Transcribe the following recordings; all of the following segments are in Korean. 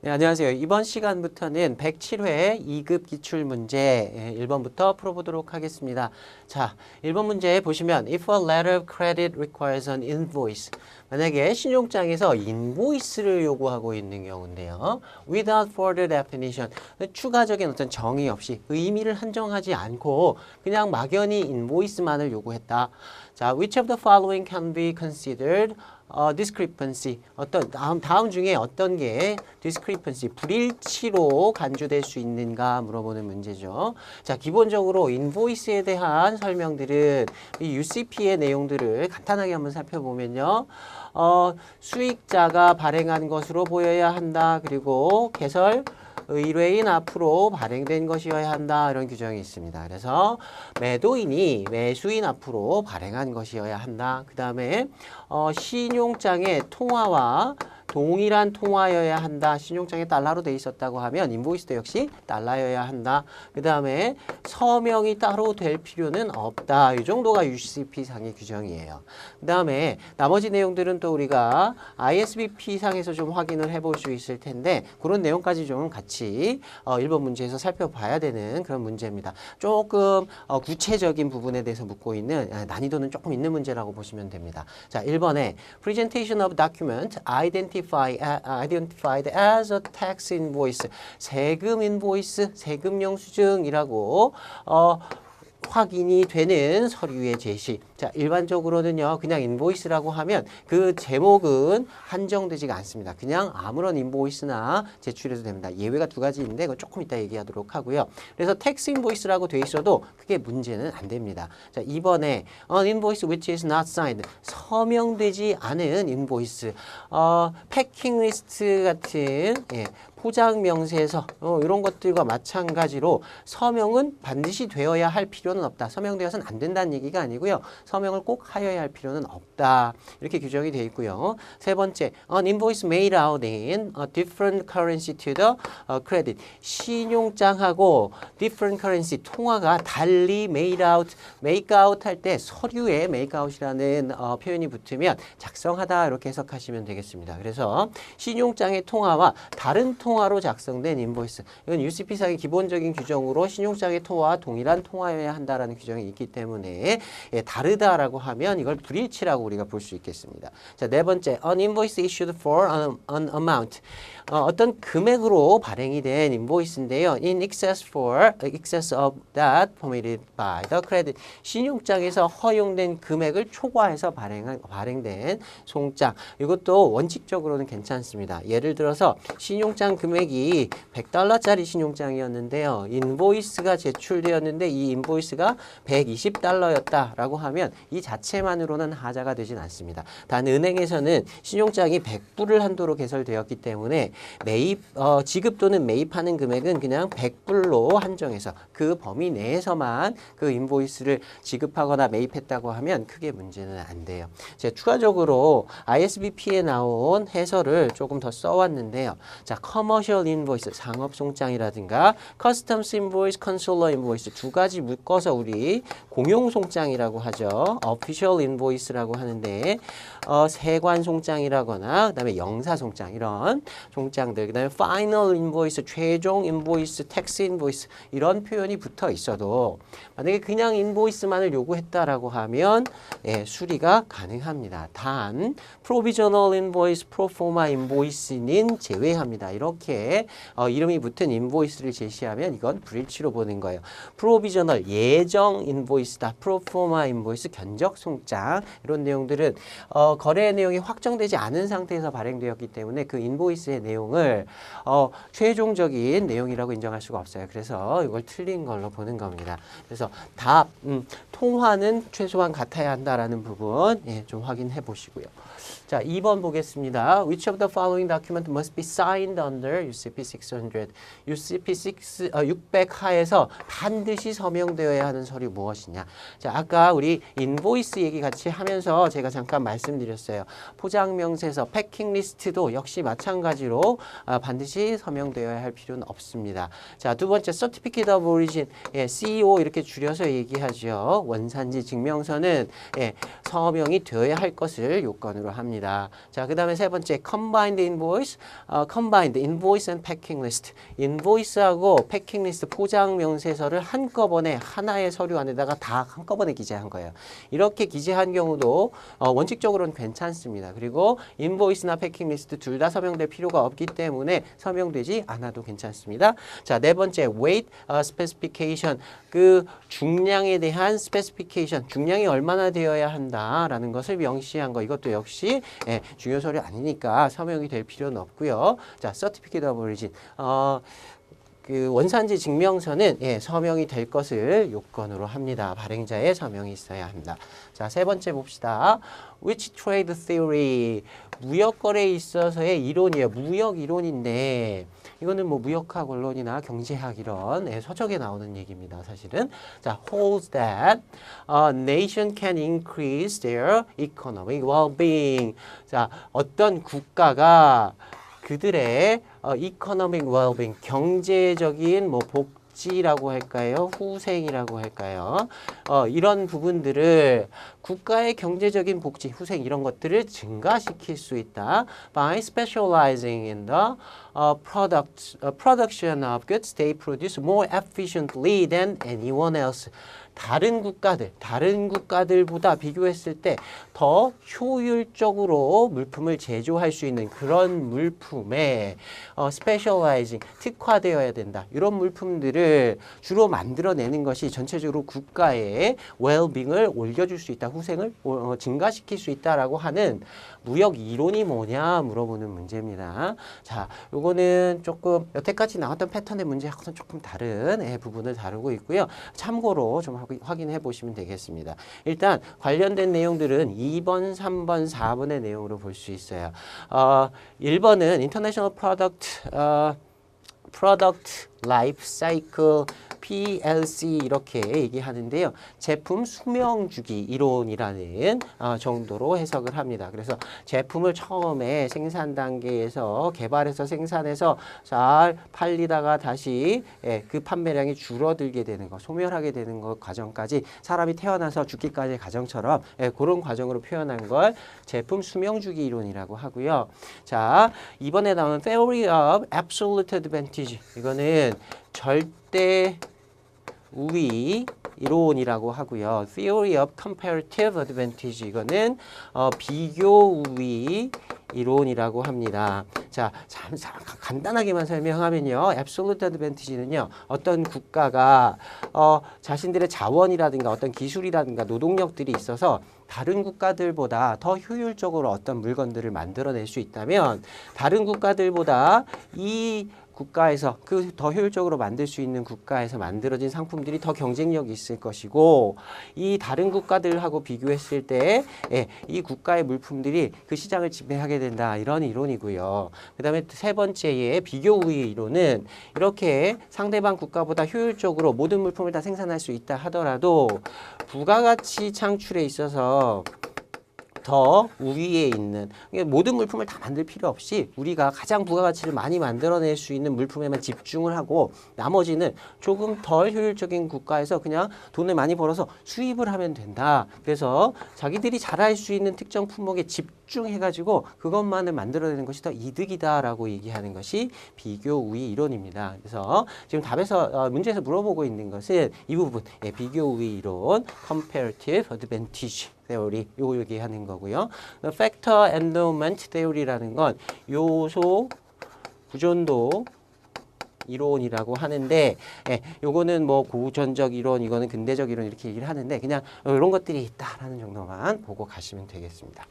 네, 안녕하세요. 이번 시간부터는 107회 2급 기출문제 1번부터 풀어보도록 하겠습니다. 자, 1번 문제 보시면 If a letter of credit requires an invoice 만약에 신용장에서 인보이스를 요구하고 있는 경우인데요. Without further definition 추가적인 어떤 정의 없이 의미를 한정하지 않고 그냥 막연히 인보이스만을 요구했다. 자, which of the following can be considered discrepancy 다음 중에 어떤 게 discrepancy 불일치로 간주될 수 있는가 물어보는 문제죠. 자, 기본적으로 인보이스에 대한 설명들은 이 UCP의 내용들을 간단하게 한번 살펴보면요. 수익자가 발행한 것으로 보여야 한다. 그리고 개설 의뢰인 앞으로 발행된 것이어야 한다. 이런 규정이 있습니다. 그래서 매도인이 매수인 앞으로 발행한 것이어야 한다. 그 다음에 신용장의 통화와 동일한 통화여야 한다. 신용장에 달러로 돼 있었다고 하면 인보이스도 역시 달러여야 한다. 그 다음에 서명이 따로 될 필요는 없다. 이 정도가 UCP상의 규정이에요. 그 다음에 나머지 내용들은 또 우리가 ISBP상에서 좀 확인을 해볼 수 있을 텐데 그런 내용까지 좀 같이 1번 문제에서 살펴봐야 되는 그런 문제입니다. 조금 구체적인 부분에 대해서 묻고 있는 난이도는 조금 있는 문제라고 보시면 됩니다. 자, 1번에 Presentation of document identified as a tax invoice 세금 인보이스, 세금 영수증이라고 확인이 되는 서류의 제시. 자, 일반적으로는요, 그냥 인보이스라고 하면 그 제목은 한정되지가 않습니다. 그냥 아무런 인보이스나 제출해도 됩니다. 예외가 두 가지 있는데 그건 조금 이따 얘기하도록 하고요. 그래서 텍스 인보이스라고 돼 있어도 그게 문제는 안 됩니다. 자, 2번에 an invoice which is not signed 서명되지 않은 인보이스. 패킹 리스트 같은 포장 명세서 이런 것들과 마찬가지로 서명은 반드시 되어야 할 필요는 없다. 서명되어서는 안 된다는 얘기가 아니고요. 서명을 꼭 하여야 할 필요는 없다. 이렇게 규정이 되어 있고요. 세 번째, an invoice made out in a different currency to the credit. 신용장하고 different currency 통화가 달리 made out, make out 할 때 서류에 make out이라는 표현이 붙으면 작성하다 이렇게 해석하시면 되겠습니다. 그래서 신용장의 통화와 다른 통화로 작성된 인보이스. 이건 UCP상의 기본적인 규정으로 신용장의 통화와 동일한 통화여야 한다라는 규정이 있기 때문에 다르다라고 하면 이걸 불일치라고 우리가 볼 수 있겠습니다. 자, 네 번째, an invoice issued for an amount. 어떤 금액으로 발행이 된 인보이스인데요. In excess of that permitted by the credit. 신용장에서 허용된 금액을 초과해서 발행된 송장. 이것도 원칙적으로는 괜찮습니다. 예를 들어서 신용장 금액이 $100짜리 신용장이었는데요. 인보이스가 제출되었는데 이 인보이스가 $120였다라고 하면 이 자체만으로는 하자가 되진 않습니다. 단 은행에서는 신용장이 100불을 한도로 개설되었기 때문에 지급 또는 매입하는 금액은 그냥 100불로 한정해서 그 범위 내에서만 그 인보이스를 지급하거나 매입했다고 하면 크게 문제는 안 돼요. 제가 추가적으로 ISBP에 나온 해설을 조금 더 써왔는데요. 자, commercial invoice, 상업송장이라든가 customs invoice, consular invoice 두 가지 묶어서 우리 공용송장이라고 하죠. official invoice라고 하는데 세관송장이라거나 그다음에 영사송장 이런 송장들 그다음에 final invoice, 최종 invoice, tax invoice 이런 표현이 붙어 있어도 만약에 그냥 인보이스만을 요구했다라고 하면 수리가 가능합니다. 단 provisional invoice, proforma invoice는 제외합니다. 이렇게 이름이 붙은 인보이스를 제시하면 이건 불일치로 보는 거예요. provisional 예정 인보이스다. proforma invoice 견적 송장 이런 내용들은 거래 내용이 확정되지 않은 상태에서 발행되었기 때문에 그 인보이스의 내용을 최종적인 내용이라고 인정할 수가 없어요. 그래서 이걸 틀린 걸로 보는 겁니다. 그래서 답 통화는 최소한 같아야 한다라는 부분 좀 확인해 보시고요. 자, 2번 보겠습니다. Which of the following document must be signed under UCP 600? UCP 600 하에서 반드시 서명되어야 하는 서류 무엇이냐? 자, 아까 우리 인보이스 얘기 같이 하면서 제가 잠깐 말씀드렸어요. 포장명세서, 패킹 리스트도 역시 마찬가지로 반드시 서명되어야 할 필요는 없습니다. 자, 두 번째 Certificate of Origin, CEO 이렇게 줄여서 얘기하죠. 원산지 증명서는 서명이 되어야 할 것을 요건으로 합니다. 자, 그 다음에 세 번째 Combined Invoice, Combined invoice and packing list. invoice하고 packing list 포장 명세서를 한꺼번에 하나의 서류 안에다가 다 한꺼번에 기재한 거예요. 이렇게 기재한 경우도 원칙적으로는 괜찮습니다. 그리고 invoice나 packing list 둘 다 서명될 필요가 없기 때문에 서명되지 않아도 괜찮습니다. 자, 네 번째 weight specification. 그 중량에 대한 specification. 중량이 얼마나 되어야 한다라는 것을 명시한 거. 이것도 역시 중요 서류 아니니까 서명이 될 필요는 없고요. 자, certificate of origin. 그 원산지 증명서는 서명이 될 것을 요건으로 합니다. 발행자의 서명이 있어야 합니다. 자, 세 번째 봅시다. Which trade theory? 무역거래에 있어서의 이론이에요. 무역 이론인데 이거는 뭐 무역학 원론이나 경제학 이런 서적에 나오는 얘기입니다. 사실은. 자, holds that a nation can increase their economic well-being. 자, 어떤 국가가 그들의 economic well-being, 경제적인 뭐 복지라고 할까요? 후생이라고 할까요? 이런 부분들을 국가의 경제적인 복지, 후생 이런 것들을 증가시킬 수 있다. By specializing in the production of goods they produce more efficiently than anyone else. 다른 국가들보다 비교했을 때 더 효율적으로 물품을 제조할 수 있는 그런 물품에 specializing, 특화되어야 된다. 이런 물품들을 주로 만들어내는 것이 전체적으로 국가의 well-being을 올려줄 수 있다. 후생을 증가시킬 수 있다라고 하는 무역 이론이 뭐냐 물어보는 문제입니다. 자, 요거는 조금 여태까지 나왔던 패턴의 문제하고는 조금 다른 부분을 다루고 있고요. 참고로 좀 확인해 보시면 되겠습니다. 일단 관련된 내용들은 2번, 3번, 4번의 내용으로 볼 수 있어요. 1번은 International Product Life Cycle PLC 이렇게 얘기하는데요. 제품 수명주기 이론이라는 정도로 해석을 합니다. 그래서 제품을 처음에 생산 단계에서 개발해서 생산해서 잘 팔리다가 다시 그 판매량이 줄어들게 되는 것, 소멸하게 되는 것 과정까지 사람이 태어나서 죽기까지의 과정처럼 그런 과정으로 표현한 걸 제품 수명주기 이론이라고 하고요. 자, 이번에 나오는 Theory of Absolute Advantage. 이거는 절대 우위 이론이라고 하고요. Theory of Comparative Advantage. 이거는 비교 우위 이론이라고 합니다. 자, 간단하게만 설명하면요. Absolute Advantage는요. 어떤 국가가 자신들의 자원이라든가 어떤 기술이라든가 노동력들이 있어서 다른 국가들보다 더 효율적으로 어떤 물건들을 만들어낼 수 있다면 다른 국가들보다 이 국가에서 그 더 효율적으로 만들 수 있는 국가에서 만들어진 상품들이 더 경쟁력이 있을 것이고 이 다른 국가들하고 비교했을 때 이 국가의 물품들이 그 시장을 지배하게 된다. 이런 이론이고요. 그 다음에 세 번째의 비교 우위 이론은 이렇게 상대방 국가보다 효율적으로 모든 물품을 다 생산할 수 있다 하더라도 부가가치 창출에 있어서 더 우위에 있는 모든 물품을 다 만들 필요 없이 우리가 가장 부가가치를 많이 만들어낼 수 있는 물품에만 집중을 하고 나머지는 조금 덜 효율적인 국가에서 그냥 돈을 많이 벌어서 수입을 하면 된다. 그래서 자기들이 잘할 수 있는 특정 품목에 집중해가지고 그것만을 만들어내는 것이 더 이득이다라고 얘기하는 것이 비교 우위 이론입니다. 그래서 지금 답에서 문제에서 물어보고 있는 것은 이 부분 비교 우위 이론 comparative advantage theory 요거 얘기하는 거고요. factor endowment theory라는 건 요소 구존도 이론이라고 하는데 요거는 뭐 고전적 이론, 이거는 근대적 이론 이렇게 얘기를 하는데 그냥 이런 것들이 있다라는 정도만 보고 가시면 되겠습니다.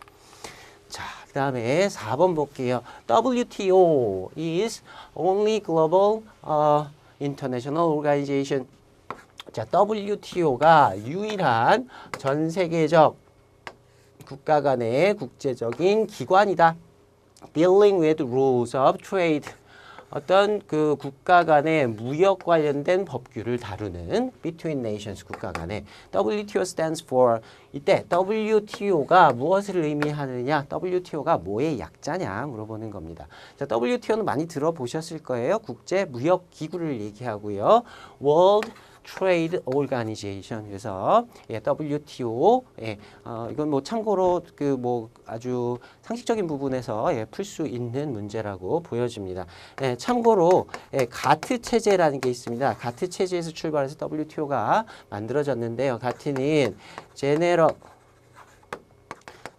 자, 그 다음에 4번 볼게요. WTO is only global international organization. 자, WTO가 유일한 전 세계적 국가 간의 국제적인 기관이다. Dealing with rules of trade. 어떤 그 국가 간의 무역 관련된 법규를 다루는 between nations 국가 간의 WTO stands for 이때 WTO가 무엇을 의미하느냐? WTO가 뭐의 약자냐 물어보는 겁니다. 자, WTO는 많이 들어보셨을 거예요. 국제 무역 기구를 얘기하고요. World Trade Organization. 그래서 WTO 이건 뭐 참고로 그 뭐 아주 상식적인 부분에서 풀 수 있는 문제라고 보여집니다. 참고로 가트 체제라는 게 있습니다. 가트 체제에서 출발해서 WTO가 만들어졌는데요. 가트는 General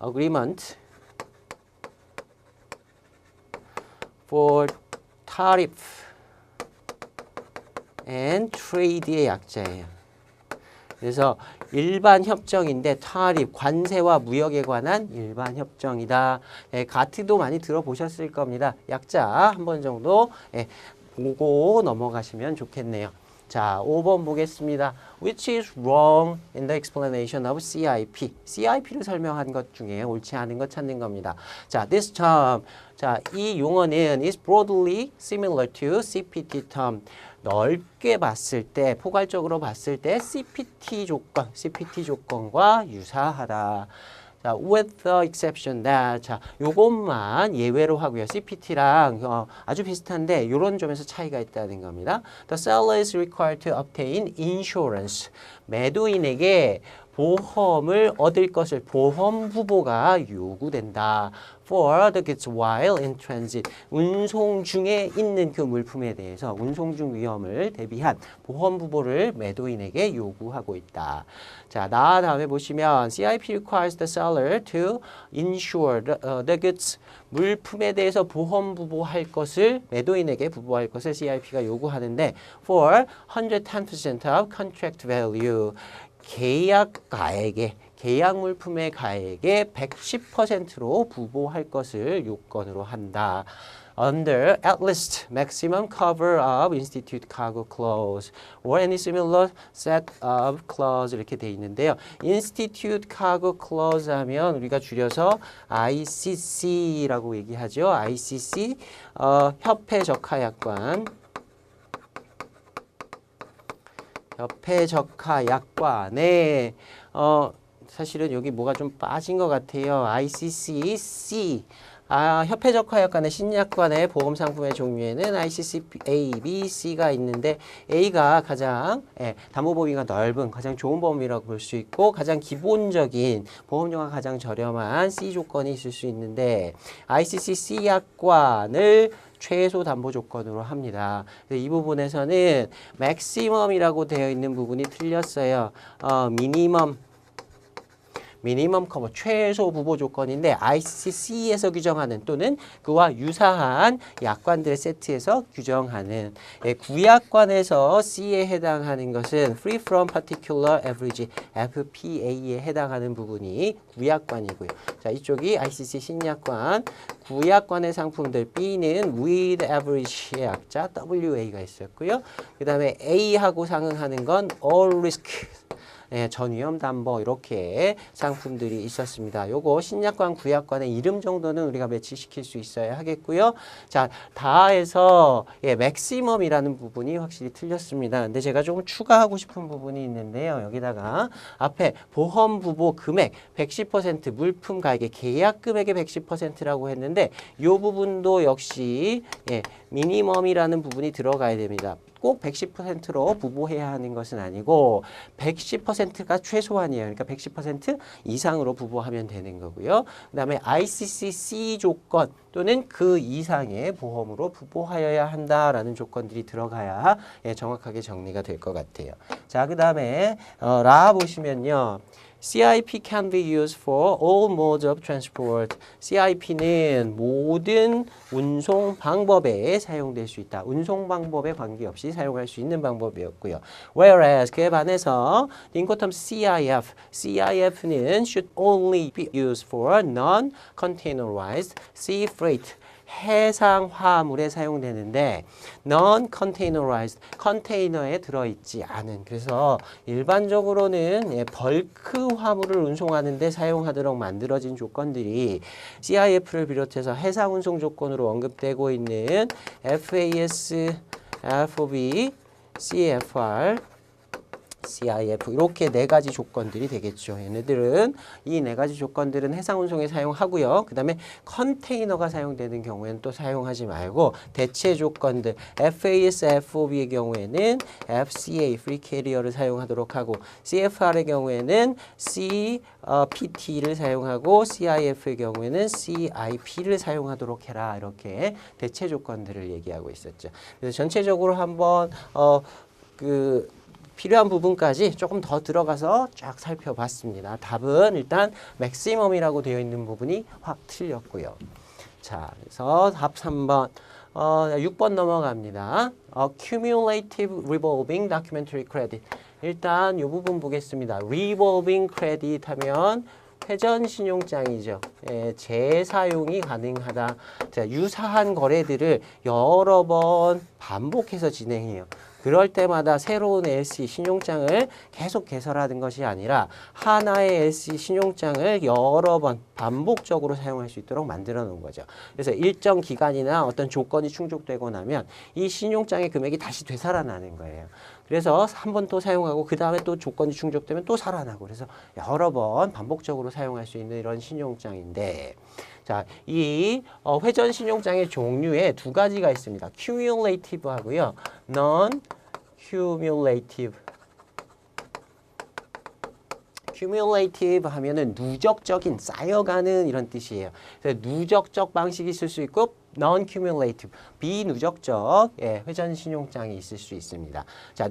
Agreement for Tariff and Trade의 약자예요. 그래서 일반 협정인데 타립, 관세와 무역에 관한 일반 협정이다. 가트도 많이 들어보셨을 겁니다. 약자 한 번 정도 보고 넘어가시면 좋겠네요. 자, 5번 보겠습니다. Which is wrong in the explanation of CIP? CIP를 설명한 것 중에 옳지 않은 것 찾는 겁니다. 자, this term. 자, 이 용어는 is broadly similar to CPT term. 넓게 봤을 때, 포괄적으로 봤을 때 CPT 조건과 유사하다. 자, with the exception that. 자, 요것만 예외로 하고요. CPT랑 아주 비슷한데 이런 점에서 차이가 있다는 겁니다. The seller is required to obtain insurance. 매도인에게 보험을 얻을 것을 보험 후보가 요구된다. For the goods while in transit. 운송 중에 있는 그 물품에 대해서 운송 중 위험을 대비한 보험 후보를 매도인에게 요구하고 있다. 자, 다음에 보시면 CIP requires the seller to insure the goods. 물품에 대해서 보험 부보할 것을 매도인에게 부보할 것을 CIP가 요구하는데 for 110% of contract value. 계약가액에 계약 물품의 가액의 110%로 부보할 것을 요건으로 한다. Under at least maximum cover of institute cargo clause or any similar set of clause 이렇게 돼 있는데요. institute cargo clause 하면 우리가 줄여서 ICC라고 얘기하죠. ICC 협회 적하약관. 협회 적하약관에 사실은 여기 뭐가 좀 빠진 것 같아요. ICC C 협회 적하약관의 신약관의 보험 상품의 종류에는 ICC A, B, C가 있는데 A가 가장 담보 범위가 넓은 가장 좋은 범위라고 볼 수 있고 가장 기본적인 보험료가 가장 저렴한 C 조건이 있을 수 있는데 ICC C 약관을 최소 담보 조건으로 합니다. 이 부분에서는 맥시멈이라고 되어 있는 부분이 틀렸어요. 미니멈 커버 최소 부보 조건인데 ICC에서 규정하는 또는 그와 유사한 약관들의 세트에서 규정하는 구약관에서 C에 해당하는 것은 Free from Particular Average FPA에 해당하는 부분이 구약관이고요. 자, 이쪽이 ICC 신약관 구약관의 상품들 B는 With Average의 약자 WA가 있었고요. 그 다음에 A하고 상응하는 건 All Risk 전위험 담보 이렇게 상품들이 있었습니다. 요거 신약관, 구약관의 이름 정도는 우리가 매치시킬 수 있어야 하겠고요. 자, 다해서 맥시멈이라는 부분이 확실히 틀렸습니다. 근데 제가 조금 추가하고 싶은 부분이 있는데요. 여기다가 앞에 보험 부보 금액 110% 물품 가액의 계약 금액의 110%라고 했는데 요 부분도 역시 미니멈이라는 부분이 들어가야 됩니다. 꼭 110%로 부보해야 하는 것은 아니고 110%가 최소한이에요. 그러니까 110% 이상으로 부보하면 되는 거고요. 그 다음에 ICC 조건 또는 그 이상의 보험으로 부보하여야 한다라는 조건들이 들어가야 정확하게 정리가 될 것 같아요. 자, 그 다음에 라 보시면요. CIP can be used for all modes of transport. CIP는 모든 운송 방법에 사용될 수 있다. 운송 방법에 관계없이 사용할 수 있는 방법이었고요. Whereas 그에 반해서 인코텀 CIF는 should only be used for non-containerized sea freight. 해상 화물에 사용되는데 non-containerized, 컨테이너에 들어있지 않은 그래서 일반적으로는 벌크 화물을 운송하는 데 사용하도록 만들어진 조건들이 CIF를 비롯해서 해상 운송 조건으로 언급되고 있는 FAS, FOB, CFR, CIF 이렇게 네 가지 조건들이 되겠죠. 얘네들은 이 네 가지 조건들은 해상 운송에 사용하고요. 그 다음에 컨테이너가 사용되는 경우에는 또 사용하지 말고 대체 조건들 FAS, FOB의 경우에는 FCA, Free Carrier를 사용하도록 하고 CFR의 경우에는 CPT를 사용하고 CIF의 경우에는 CIP를 사용하도록 해라. 이렇게 대체 조건들을 얘기하고 있었죠. 그래서 전체적으로 한번 필요한 부분까지 조금 더 들어가서 쫙 살펴봤습니다. 답은 일단 맥시멈이라고 되어 있는 부분이 확 틀렸고요. 자, 그래서 답 3번. 6번 넘어갑니다. Cumulative Revolving Documentary Credit. 일단 이 부분 보겠습니다. Revolving Credit 하면 회전 신용장이죠. 예, 재사용이 가능하다. 자, 유사한 거래들을 여러 번 반복해서 진행해요. 그럴 때마다 새로운 LC 신용장을 계속 개설하는 것이 아니라 하나의 LC 신용장을 여러 번 반복적으로 사용할 수 있도록 만들어 놓은 거죠. 그래서 일정 기간이나 어떤 조건이 충족되고 나면 이 신용장의 금액이 다시 되살아나는 거예요. 그래서 한 번 또 사용하고 그 다음에 또 조건이 충족되면 또 살아나고 그래서 여러 번 반복적으로 사용할 수 있는 이런 신용장인데 자, 이 회전 신용장의 종류에 두 가지가 있습니다. Cumulative 하고요. Non-cumulative. Cumulative 하면은 누적적인, 쌓여가는 이런 뜻이에요. 그래서 누적적 방식이 있을 수 있고 non-cumulative, 비누적적 회전 신용장이 있을 수 있습니다. 자,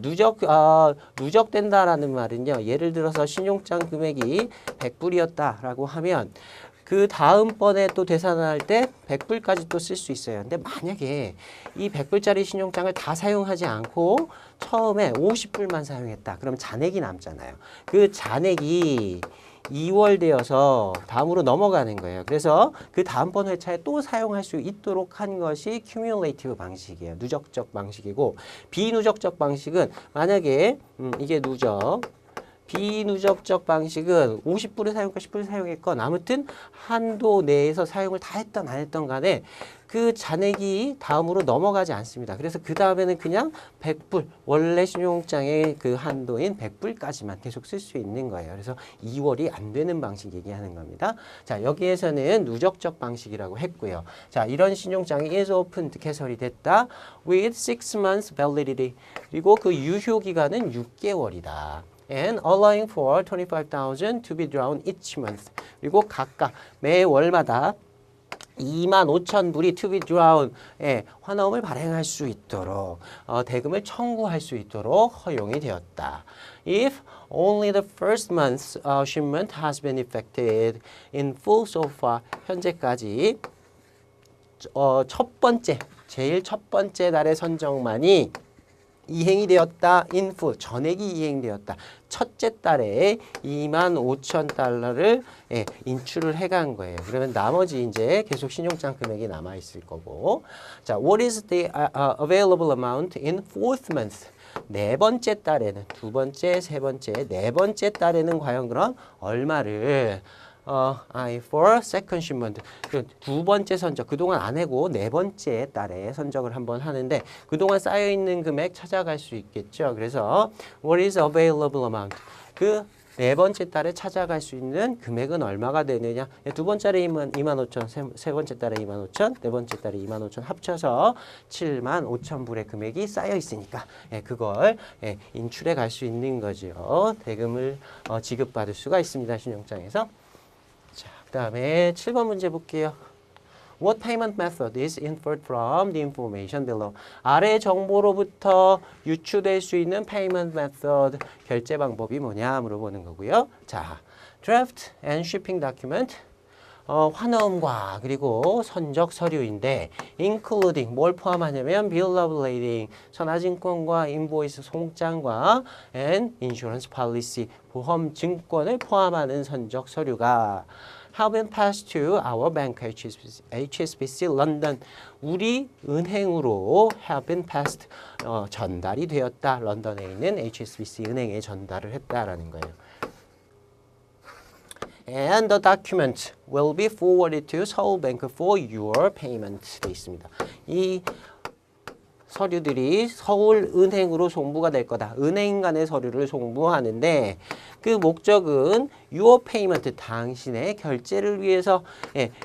누적된다라는 말은요. 예를 들어서 신용장 금액이 100불이었다라고 하면 그 다음번에 또 계산할 때 100불까지 또 쓸 수 있어요. 근데 만약에 이 100불짜리 신용장을 다 사용하지 않고 처음에 50불만 사용했다. 그럼 잔액이 남잖아요. 그 잔액이 2월 되어서 다음으로 넘어가는 거예요. 그래서 그 다음번 회차에 또 사용할 수 있도록 한 것이 cumulative 방식이에요. 누적적 방식이고 비누적적 방식은 만약에 이게 누적 비누적적 방식은 50불을 사용했건 10불을 사용했건 아무튼 한도 내에서 사용을 다 했던 안 했던 간에 그 잔액이 다음으로 넘어가지 않습니다. 그래서 그 다음에는 그냥 100불 원래 신용장의 그 한도인 100불까지만 계속 쓸 수 있는 거예요. 그래서 2월이 안 되는 방식 얘기하는 겁니다. 자, 여기에서는 누적적 방식이라고 했고요. 자, 이런 신용장이 is opened 개설이 됐다. with 6 months validity. 그리고 그 유효 기간은 6개월이다. and allowing for 25,000 to be drawn each month. 그리고 각각 매월마다 25,000불이 to be drawn, 환원을 발행할 수 있도록 대금을 청구할 수 있도록 허용이 되었다. If only the first month's shipment has been effected in full so far, 현재까지 제일 첫 번째 달의 선정만이 이행이 되었다. in full, 전액이 이행되었다. 첫째 달에 25,000달러를 인출을 해간 거예요. 그러면 나머지 이제 계속 신용장 금액이 남아 있을 거고. 자, what is the available amount in fourth month? 네 번째 달에는 두 번째, 세 번째, 네 번째 달에는 과연 그럼 얼마를 for second shipment. 두 번째 선적, 그동안 안 해고 네 번째 달에 선적을 한번 하는데 그동안 쌓여있는 금액 찾아갈 수 있겠죠. 그래서 what is available amount? 그 네 번째 달에 찾아갈 수 있는 금액은 얼마가 되느냐? 두 번째 달에 25,000, 세 번째 달에 25,000, 네 번째 달에 25,000 합쳐서 75,000불의 금액이 쌓여 있으니까 그걸 인출해 갈 수 있는 거죠. 대금을 지급받을 수가 있습니다. 신용장에서. 자, 그 다음에 7번 문제 볼게요. What payment method is inferred from the information below? 아래 정보로부터 유추될 수 있는 payment method, 결제 방법이 뭐냐 물어보는 거고요. 자, draft and shipping document, 환원과 그리고 선적 서류인데 including 뭘 포함하냐면 bill of lading, 선화증권과 인보이스 송장과 and insurance policy, 보험 증권을 포함하는 선적 서류가 have been passed to our bank HSBC London. 우리 은행으로 have been passed, 전달이 되었다. 런던에 있는 HSBC 은행에 전달을 했다라는 거예요. And the document will be forwarded to Seoul Bank for your payment. 돼 있습니다. 이 서류들이 서울은행으로 송부가 될 거다. 은행 간의 서류를 송부하는데 그 목적은 your payment, 당신의 결제를 위해서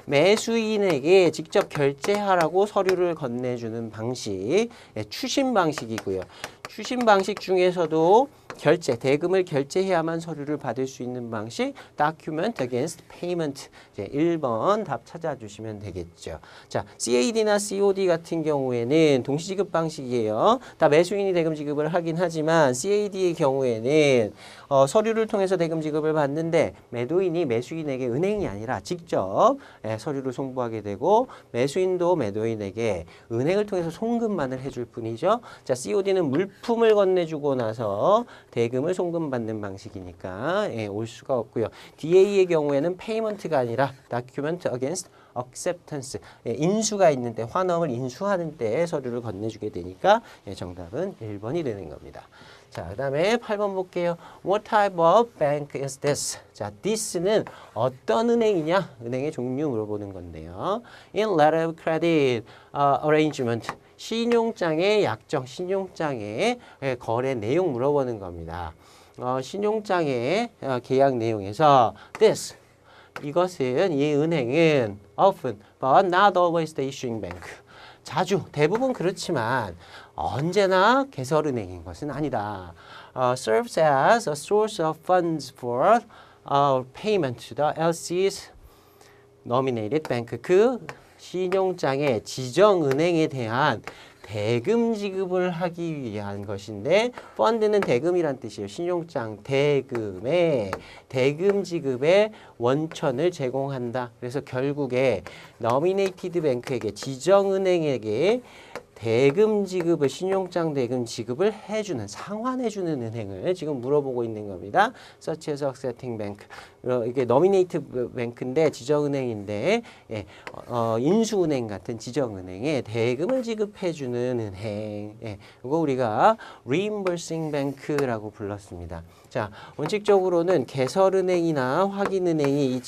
매수인에게 직접 결제하라고 서류를 건네주는 방식, 추심 방식이고요. 추심 방식 중에서도 결제, 대금을 결제해야만 서류를 받을 수 있는 방식, document against payment. 이제 1번 답 찾아주시면 되겠죠. 자, CAD나 COD 같은 경우에는 동시지급 방식이에요. 다 매수인이 대금 지급을 하긴 하지만 CAD의 경우에는 서류를 통해서 대금 지급을 받는데 매도인이 매수인에게 은행이 아니라 직접 서류를 송부하게 되고 매수인도 매도인에게 은행을 통해서 송금만을 해줄 뿐이죠. 자, COD는 물품을 건네주고 나서 대금을 송금받는 방식이니까 올 수가 없고요. DA의 경우에는 payment가 아니라 document against acceptance, 인수가 있는데 환원을 인수하는 때 서류를 건네주게 되니까 정답은 1번이 되는 겁니다. 자, 그 다음에 8번 볼게요. What type of bank is this? 자, this는 어떤 은행이냐? 은행의 종류 물어보는 건데요. In letter of credit arrangement, 신용장의 약정, 신용장의 거래 내용 물어보는 겁니다. 신용장의 계약 내용에서 this, 이것은 이 은행은 often but not always the issuing bank, 자주, 대부분 그렇지만 언제나 개설은행인 것은 아니다. Serves as a source of funds for payment to the LC's nominated bank. 그 신용장의 지정은행에 대한 대금 지급을 하기 위한 것인데 펀드는 대금이란 뜻이에요. 신용장 대금의 대금 지급의 원천을 제공한다. 그래서 결국에 nominated bank에게 지정은행에게 대금 지급을 신용장 대금 지급을 해주는 상환해주는 은행을 지금 물어보고 있는 겁니다. Such as accepting bank. 이게 nominated bank인데 지정은행인데 인수은행 같은 지정은행에 대금을 지급해주는 은행. 이거 우리가 reimbursing bank라고 불렀습니다. 자, 원칙적으로는 개설은행이나 확인은행이 이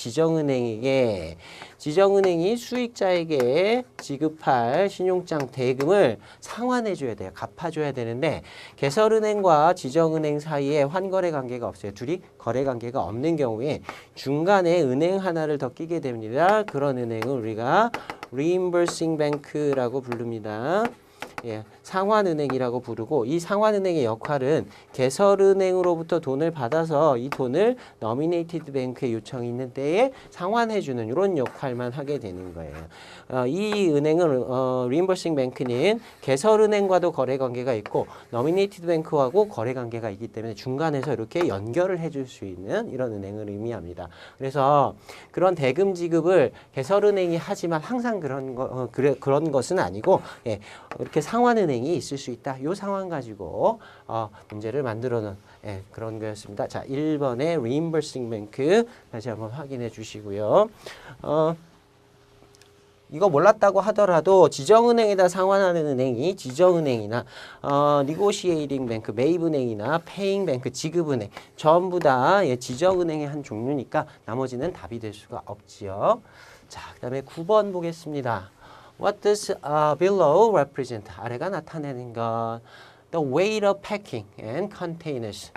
지정은행이 수익자에게 지급할 신용장 대금을 상환해줘야 돼요. 갚아줘야 되는데 개설은행과 지정은행 사이에 환거래 관계가 없어요. 둘이 거래 관계가 없는 경우에 중간에 은행 하나를 더 끼게 됩니다. 그런 은행을 우리가 reimbursing bank라고 부릅니다. 상환은행이라고 부르고 이 상환은행의 역할은 개설은행으로부터 돈을 받아서 이 돈을 nominated bank에 요청이 있는 때에 상환해주는 이런 역할만 하게 되는 거예요. 이 은행은 reimbursing bank는 개설은행과도 거래관계가 있고 nominated bank하고 거래관계가 있기 때문에 중간에서 이렇게 연결을 해줄 수 있는 이런 은행을 의미합니다. 그래서 그런 대금 지급을 개설은행이 하지만 항상 그런 것은 아니고 이렇게 상환은행이 있을 수 있다. 이 상황 가지고 문제를 만들어 놓은 그런 거였습니다. 자, 1번의 reimbursing bank 다시 한번 확인해 주시고요. 이거 몰랐다고 하더라도 지정은행에다 상환하는 은행이 지정은행이나 negotiating bank, 매입은행이나 paying bank, 지급은행 전부 다 지정은행의 한 종류니까 나머지는 답이 될 수가 없지요. 자, 그 다음에 9번 보겠습니다. What does below represent? 아래가 나타내는 것. The weight of packing and containers.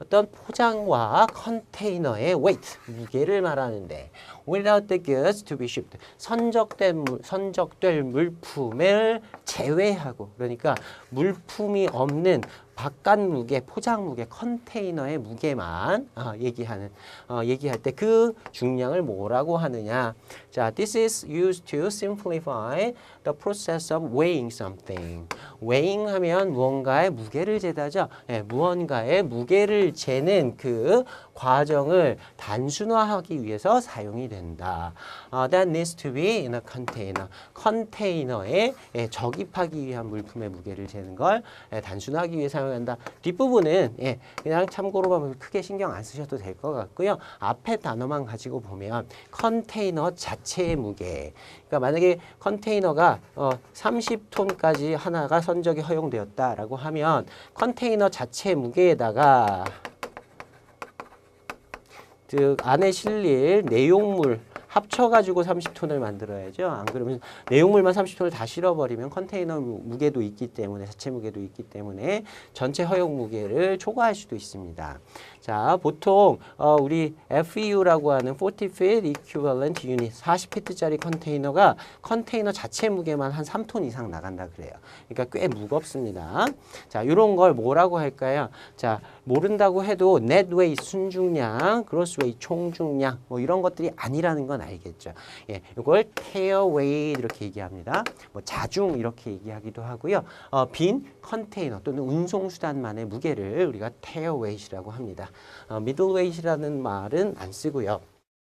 어떤 포장과 컨테이너의 weight, 무게를 말하는데 without the goods to be shipped. 선적될 물품을 제외하고, 그러니까 물품이 없는 바깥 무게, 포장 무게, 컨테이너의 무게만 얘기할 때 그 중량을 뭐라고 하느냐. 자, this is used to simplify the process of weighing something. weighing 하면 무언가의 무게를 재다죠. 무언가의 무게를 재는 그 과정을 단순화하기 위해서 사용이 된다. That needs to be in a container. 컨테이너에 적입하기 위한 물품의 무게를 재는 걸 단순화하기 위해 사용한다. 뒷부분은 그냥 참고로 보면 크게 신경 안 쓰셔도 될 것 같고요. 앞에 단어만 가지고 보면 컨테이너 자체의 무게. 그러니까 만약에 컨테이너가 30톤까지 하나가 선적이 허용되었다라고 하면 컨테이너 자체 무게에다가 즉 안에 실릴 내용물 합쳐가지고 30톤을 만들어야죠. 안 그러면 내용물만 30톤을 다 실어버리면 컨테이너 무게도 있기 때문에 자체 무게도 있기 때문에 전체 허용 무게를 초과할 수도 있습니다. 자, 보통 우리 FEU라고 하는 40 feet equivalent unit 40피트짜리 컨테이너가 컨테이너 자체 무게만 한 3톤 이상 나간다 그래요. 그러니까 꽤 무겁습니다. 자, 이런 걸 뭐라고 할까요? 자, 모른다고 해도 net weight 순중량, gross weight 총중량 뭐 이런 것들이 아니라는 건 알겠죠. 예, 이걸 tear weight 이렇게 얘기합니다. 뭐 자중 이렇게 얘기하기도 하고요. 빈 컨테이너 또는 운송 수단만의 무게를 우리가 tear weight이라고 합니다. middle weight이라는 말은 안 쓰고요.